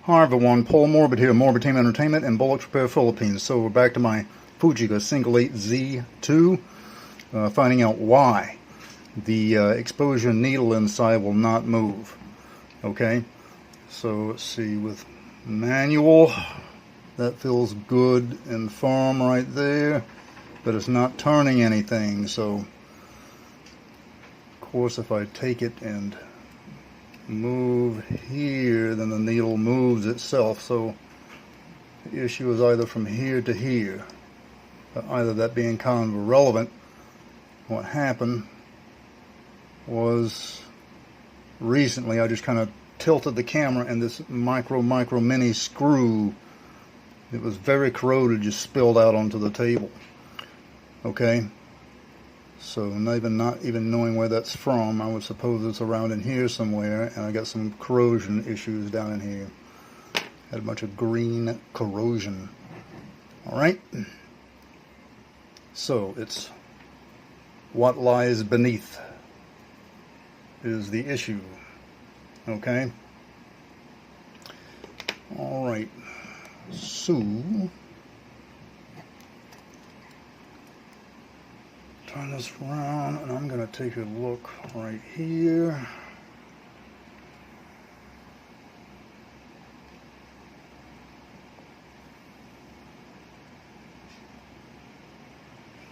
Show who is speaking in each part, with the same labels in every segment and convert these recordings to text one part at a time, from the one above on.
Speaker 1: Hi everyone, Paul Morbid here, Morbid Team Entertainment and Bolex Repair Philippines. So we're back to my Fujica Single-8 Z2, finding out why the exposure needle inside will not move. Okay, so let's see, with manual, that feels good and firm right there, but it's not turning anything. So, of course, if I take it and move here, then the needle moves itself. So the issue is either from here to here, either that being kind of irrelevant. What happened was recently I just kind of tilted the camera and this micro mini screw, it was very corroded, just spilled out onto the table. Okay, so not even knowing where that's from, I would suppose it's around in here somewhere, and I got some corrosion issues down in here. Had a bunch of green corrosion. Alright, so it's what lies beneath is the issue. Okay, alright, so turn this around, and I'm going to take a look right here.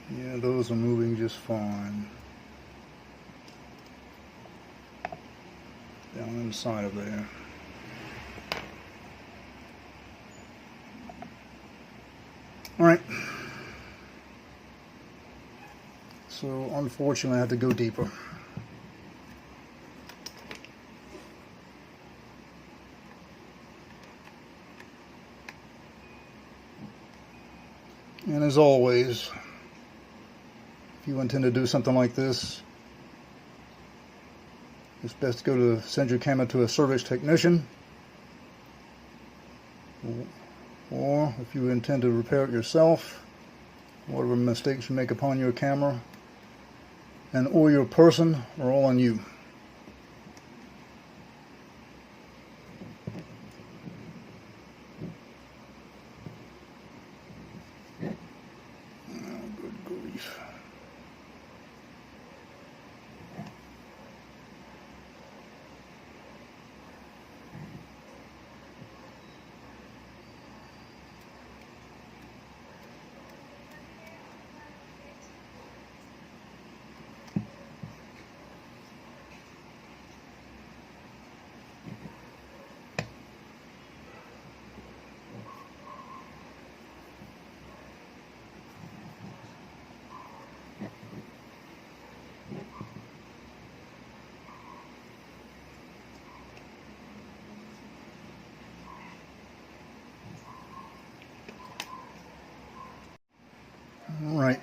Speaker 1: Yeah, those are moving just fine. Down inside of there. Alright. So unfortunately I had to go deeper. And as always, if you intend to do something like this, it's best to send your camera to a service technician, or if you intend to repair it yourself, whatever mistakes you make upon your camera and or your person are all on you. Oh, good grief. All right.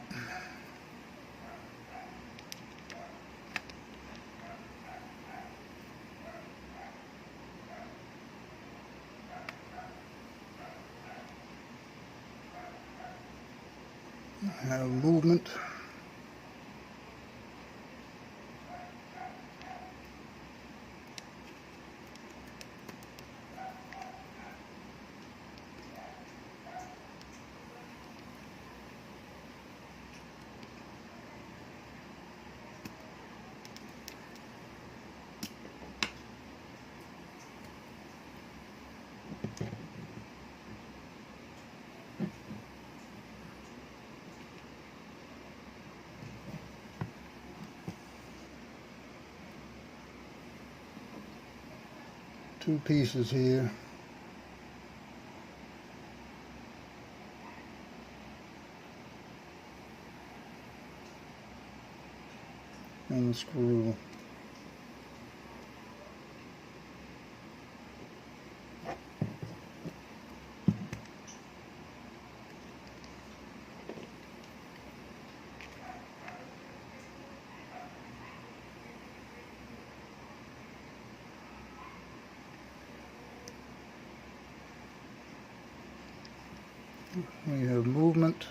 Speaker 1: Have movement. Two pieces here. And the screw. We have movement.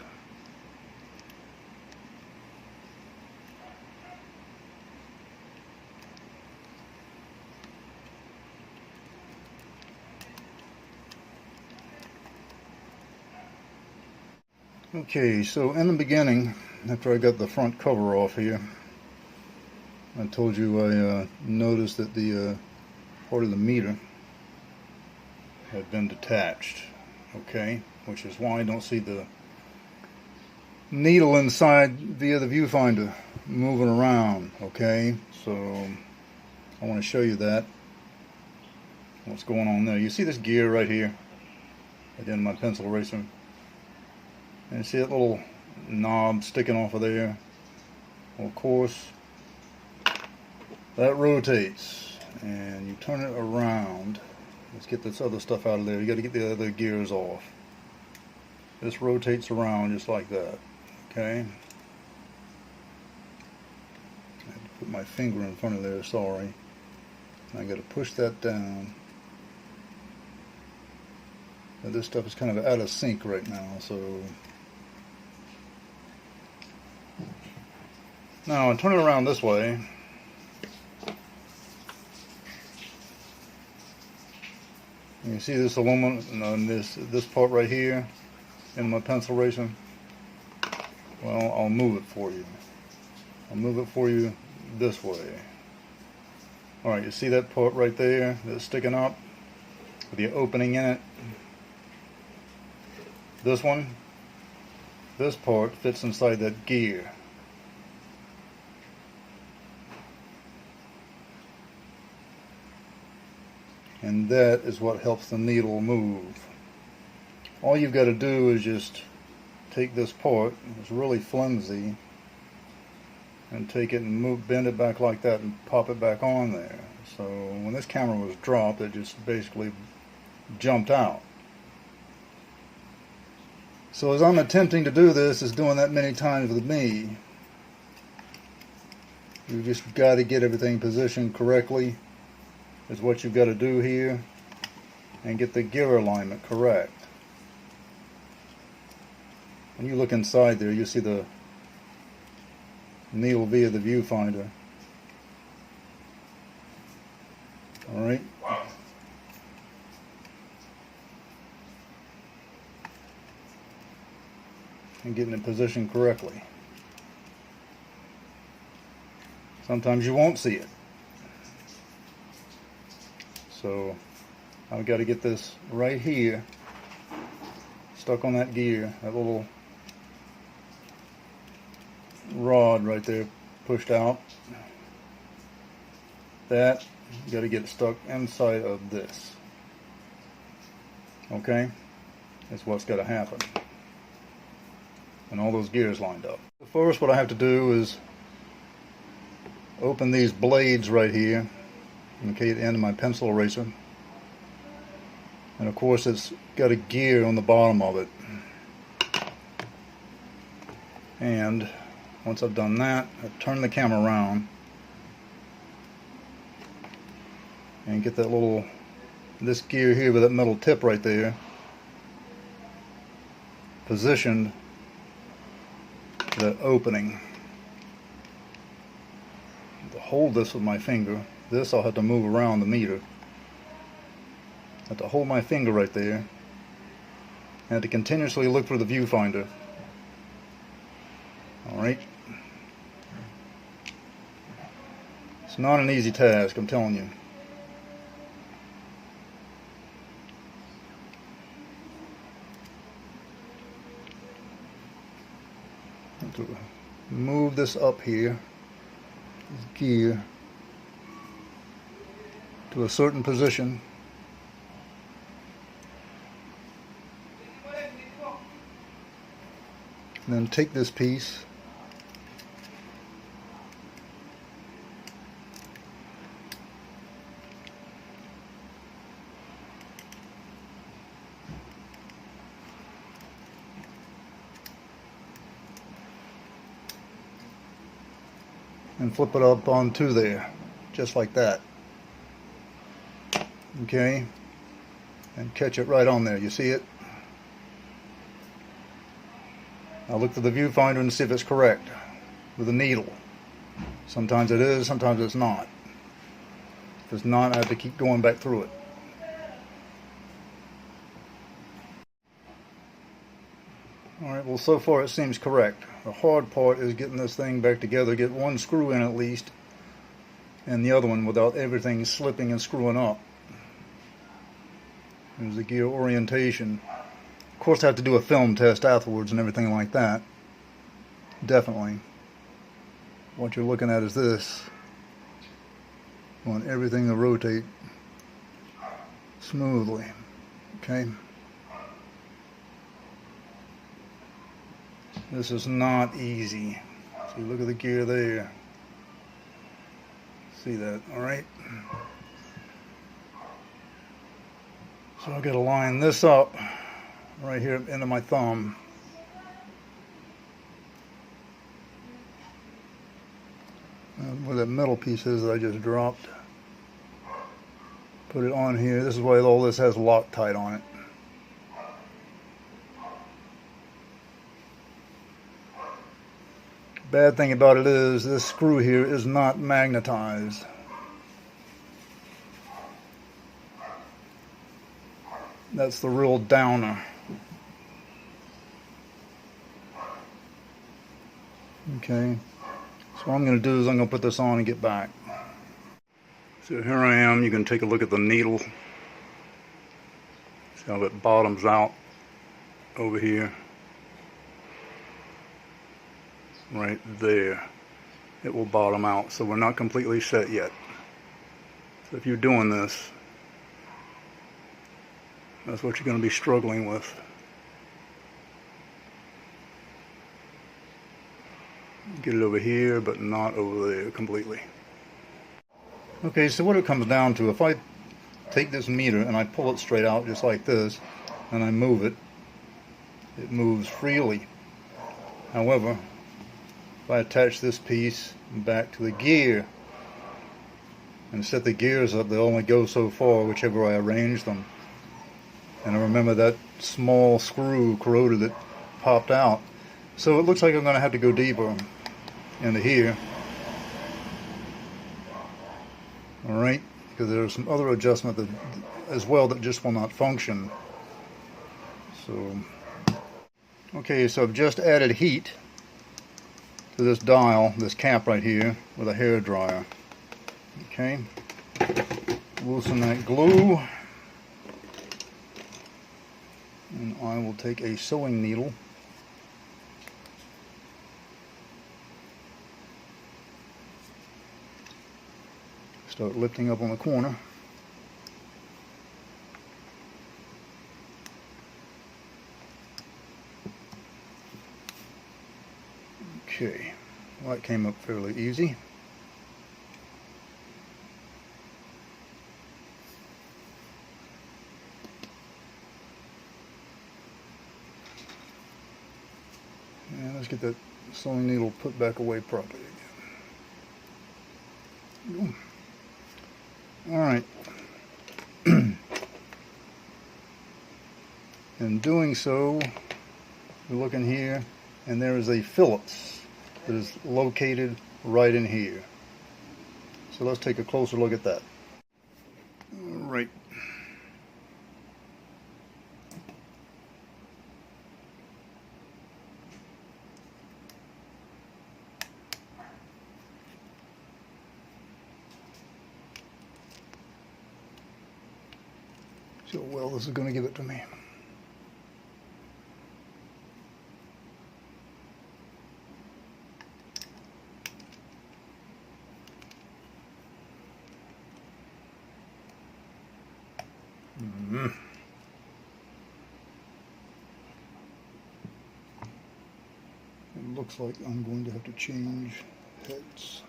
Speaker 1: Okay, so in the beginning, after I got the front cover off here, I told you I noticed that the part of the meter had been detached, okay, which is why I don't see the needle inside via the viewfinder moving around, okay. So I want to show you that, what's going on there. You see this gear right here at the end of my pencil eraser, and you see that little knob sticking off of there. Well, of course that rotates and you turn it around. Let's get this other stuff out of there. You got to get the other gears off. This rotates around just like that, okay. I had to put my finger in front of there, sorry. I got to push that down. Now this stuff is kind of out of sync right now, so now I turn it around this way. You see this aluminum on this part right here in my pencil eraser? Well, I'll move it for you. I'll move it for you this way. Alright, you see that part right there that's sticking up with the opening in it? This one, this part fits inside that gear. And that is what helps the needle move. All you've got to do is just take this part, it's really flimsy, and take it and bend it back like that and pop it back on there. So when this camera was dropped, it just basically jumped out. So as I'm attempting to do this, is doing that many times with me, you just got to get everything positioned correctly, is what you've got to do here, and get the gear alignment correct. When you look inside there, you see the needle via the viewfinder. Alright. And getting it positioned correctly. Sometimes you won't see it. So I've got to get this right here stuck on that gear, that little rod right there pushed out. That, you got to get it stuck inside of this. Okay? That's what's got to happen. And all those gears lined up. First, what I have to do is open these blades right here, okay, at the end of my pencil eraser. And of course it's got a gear on the bottom of it. And once I've done that, I turn the camera around and get that little, this gear here with that metal tip right there positioned to that opening. To hold this with my finger, this I'll have to move around the meter. I have to hold my finger right there. I have to continuously look through the viewfinder. Alright. It's not an easy task, I'm telling you. I have to move this up here, this gear, to a certain position. And then take this piece and flip it up onto there, just like that. Okay, and catch it right on there. You see it? I'll look through the viewfinder and see if it's correct with the needle. Sometimes it is, sometimes it's not. If it's not, I have to keep going back through it. Alright, well so far it seems correct. The hard part is getting this thing back together, get one screw in at least, and the other one without everything slipping and screwing up. There's the gear orientation. Of course I have to do a film test afterwards and everything like that. Definitely. What you're looking at is this. I want everything to rotate smoothly. Okay. This is not easy. See, look at the gear there. See that, alright? So I've got to line this up right here into my thumb. Where that metal piece is that I just dropped. Put it on here. This is why all this has Loctite on it. Bad thing about it is this screw here is not magnetized. That's the real downer. Okay, so what I'm going to do is I'm going to put this on and get back. So here I am. You can take a look at the needle. See how it bottoms out over here. Right there. It will bottom out, so we're not completely set yet. So if you're doing this, that's what you're going to be struggling with. Get it over here, but not over there completely. Okay, so what it comes down to, if I take this meter and I pull it straight out just like this, and I move it, it moves freely. However, if I attach this piece back to the gear and set the gears up, they'll only go so far whichever I arrange them. And I remember that small screw corroded that popped out. So it looks like I'm going to have to go deeper into here. Alright, because there's some other adjustment that, as well, that just will not function. So, okay, so I've just added heat to this dial, this cap right here, with a hair dryer. Okay, loosen that glue. And I will take a sewing needle. Start lifting up on the corner. Okay, well, that came up fairly easy. And let's get that sewing needle put back away properly again. Alright. In doing so, we're looking here, and there is a Phillips that is located right in here. So let's take a closer look at that. Alright. See how well this is going to give it to me. It looks like I'm going to have to change heads.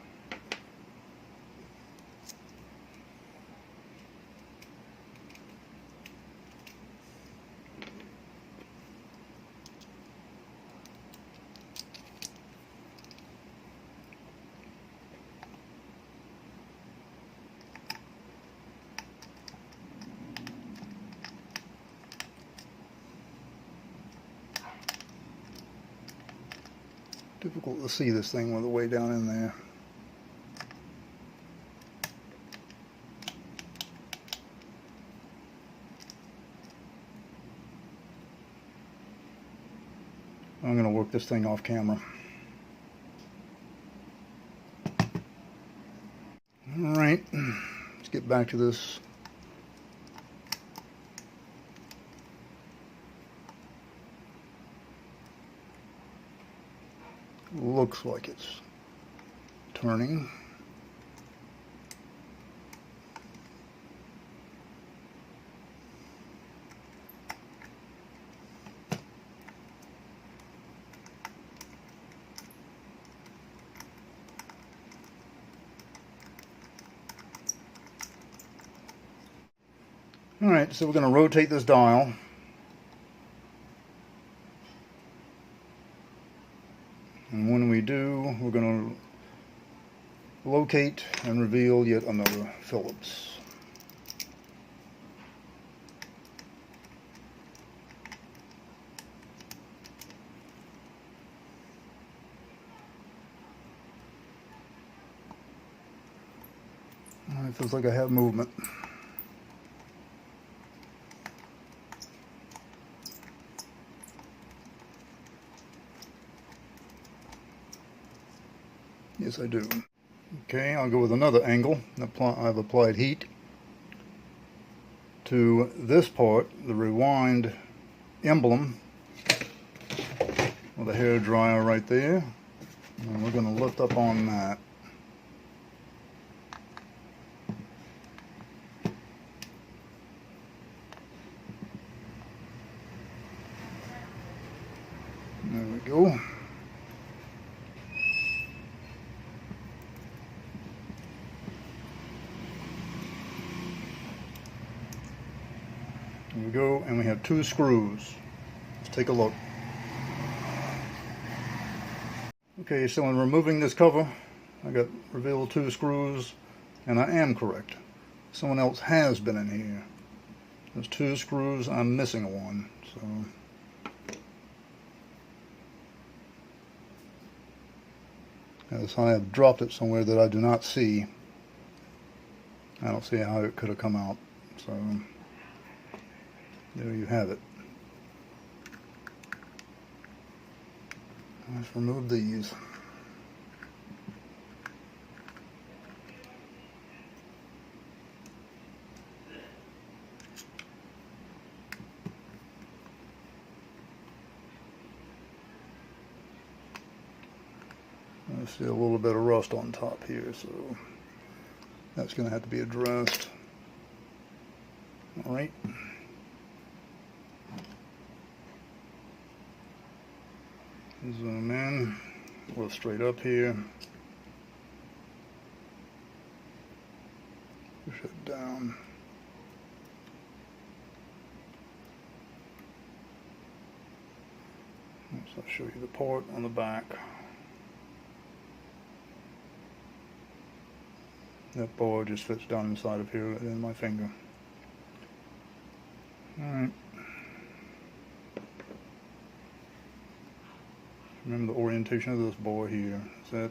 Speaker 1: Difficult to see this thing with the way down in there. I'm going to work this thing off camera. Alright, let's get back to this. Looks like it's turning. Alright, so we're going to rotate this dial. And when we do, we're going to locate and reveal yet another Phillips. It feels like I have movement. Yes, I do. Okay, I'll go with another angle. I've applied heat to this part, the rewind emblem, with a hair dryer right there. And we're going to lift up on that. There we go. There we go, and we have 2 screws. Let's take a look. Okay, so in removing this cover, I got revealed 2 screws, and I am correct. Someone else has been in here. There's 2 screws, I'm missing one, so... As I have dropped it somewhere that I do not see. I don't see how it could have come out, so... There you have it. Let's remove these. I see a little bit of rust on top here, so that's going to have to be addressed. All right. Zoom in, a little straight up here. Push it down. So I'll show you the part on the back. That bar just fits down inside of here in my finger. Alright. Remember the orientation of this bar here. Is that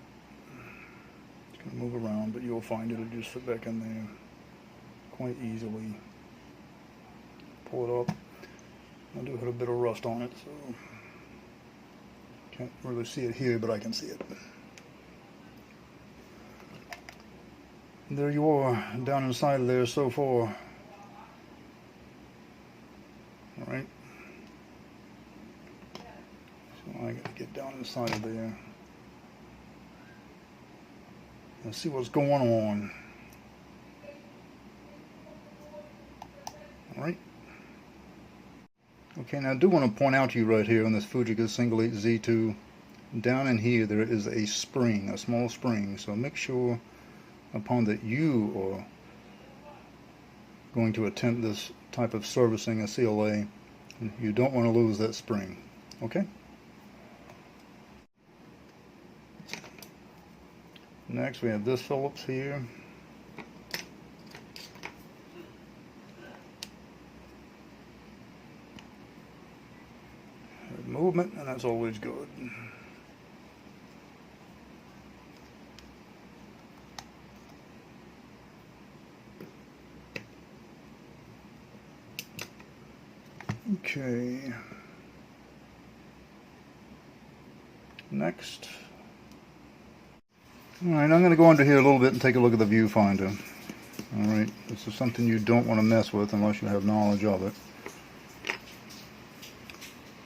Speaker 1: it's going to move around, but you'll find it'll just fit back in there quite easily. Pull it up. I do have a bit of rust on it, so can't really see it here, but I can see it. And there you are, down inside of there so far. Alright. So I gotta get down inside of there and see what's going on. Alright. Okay, now I do want to point out to you right here on this Fujica Single-8 Z2, down in here there is a spring, a small spring, so make sure upon that you are going to attempt this type of servicing, a CLA, you don't want to lose that spring. Okay? Next we have this Phillips here. Movement, and that's always good. Okay. Next. Alright, I'm going to go under here a little bit and take a look at the viewfinder. Alright, this is something you don't want to mess with unless you have knowledge of it.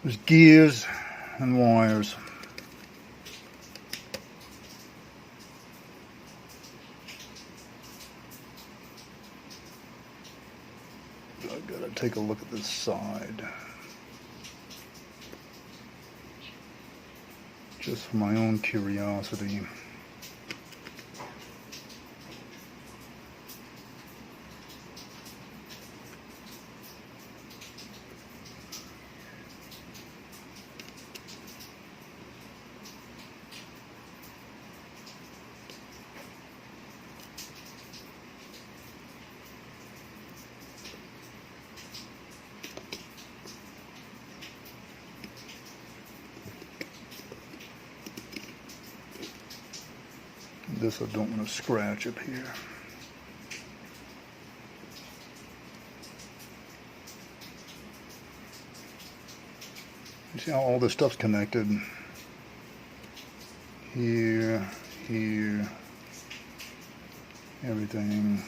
Speaker 1: There's gears and wires. I've got to take a look at this side. Just for my own curiosity. This I don't want to scratch up here. You see how all this stuff's connected? Here, here, everything.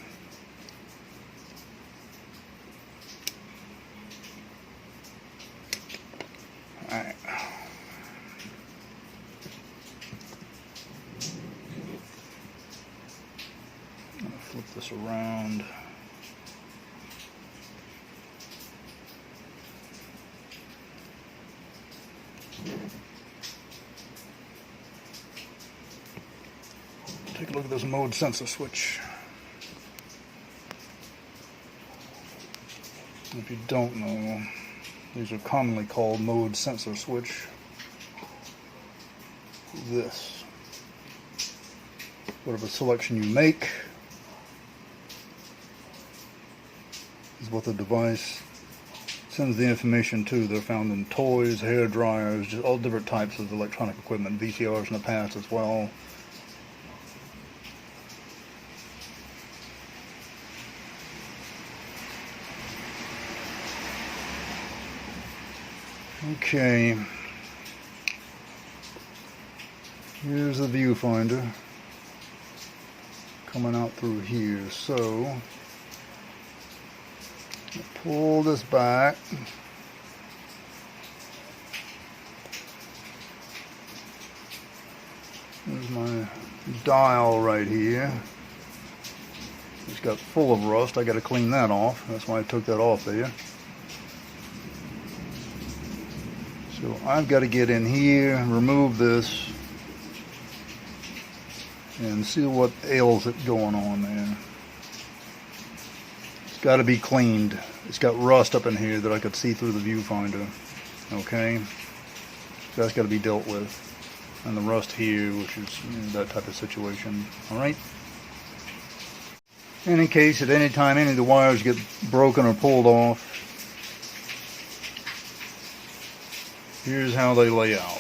Speaker 1: Alright. Flip this around. Take a look at this mode sensor switch. If you don't know, these are commonly called mode sensor switch. This, whatever selection you make, is what the device sends the information to. They're found in toys, hair dryers, just all different types of electronic equipment, VCRs in the past as well. Okay, here's the viewfinder coming out through here. So pull this back. There's my dial right here. It's got full of rust. I got to clean that off. That's why I took that off there. So I've got to get in here, remove this, and see what ails it going on there. It's got to be cleaned. It's got rust up in here that I could see through the viewfinder. Okay, so that's got to be dealt with, and the rust here, which is that type of situation. All right. In case at any time any of the wires get broken or pulled off, here's how they lay out.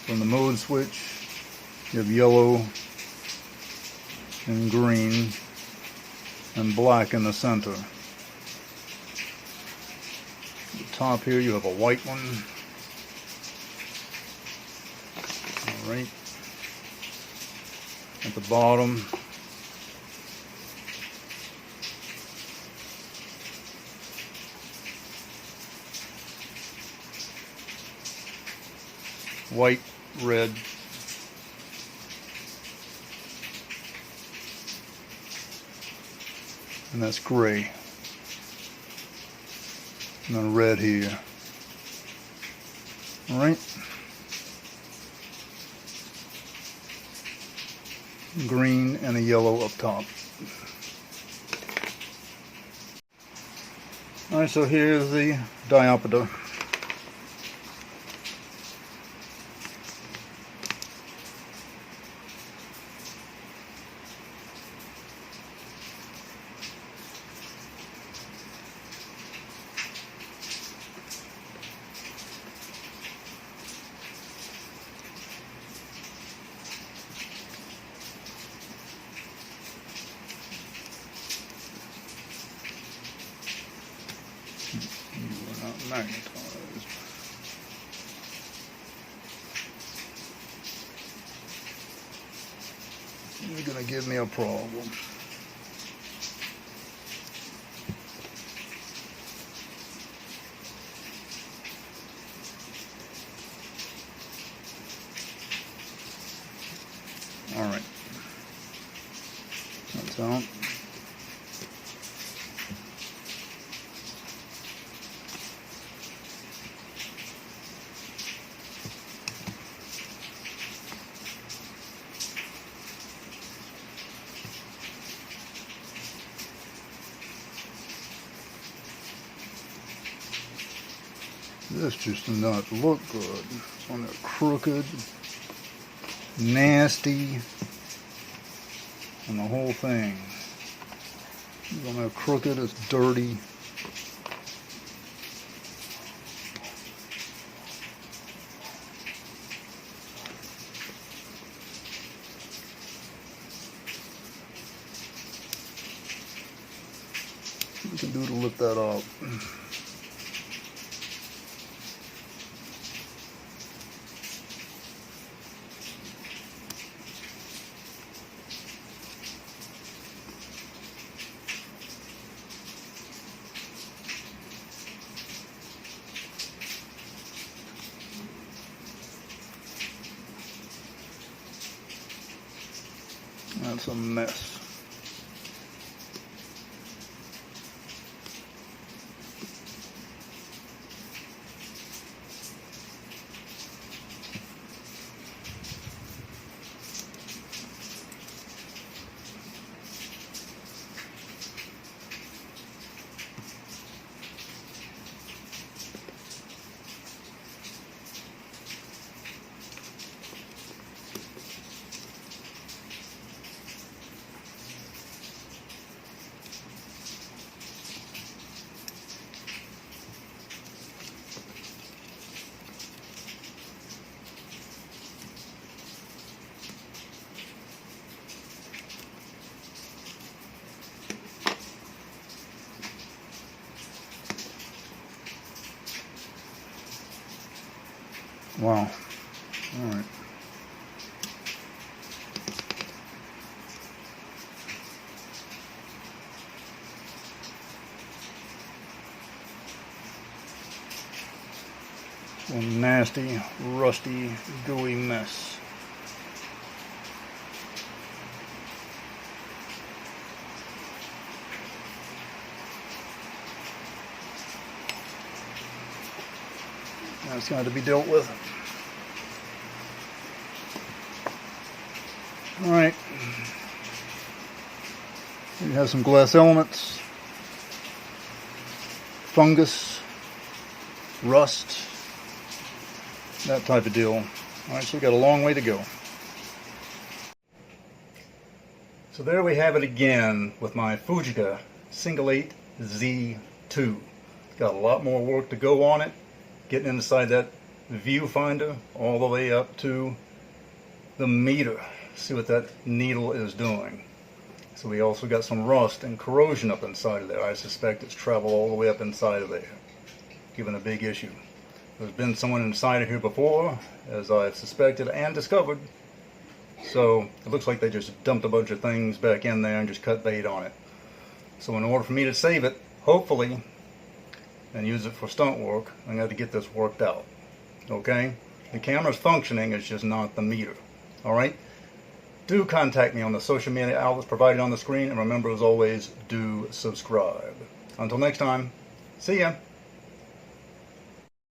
Speaker 1: From the mode switch, you have yellow and green and black in the center. At the top here you have a white one. Alright. At the bottom, white, red, and that's gray, and then red here. All right, green and a yellow up top. All right, so here's the diopter. Magnetized. You're gonna give me a problem. All right, that's out. This just does not look good. It's on there crooked, nasty, and the whole thing. It's on there crooked, it's dirty. What we can do to lift that up. That's a mess. Wow. All right. A nasty, rusty, gooey mess. That's got to be dealt with. All right. We have some glass elements, fungus, rust, that type of deal. All right, so we got a long way to go. So there we have it again with my Fujica Single-8 Z2. Got a lot more work to go on it. Getting inside that viewfinder all the way up to the meter. See what that needle is doing. So we also got some rust and corrosion up inside of there. I suspect it's traveled all the way up inside of there, giving a big issue. There's been someone inside of here before, as I've suspected and discovered. So it looks like they just dumped a bunch of things back in there and just cut bait on it. So in order for me to save it, hopefully, and use it for stunt work, I'm going to have to get this worked out. Okay? The camera's functioning, it's just not the meter. Alright? Do contact me on the social media outlets provided on the screen, and remember, as always, do subscribe. Until next time, see ya!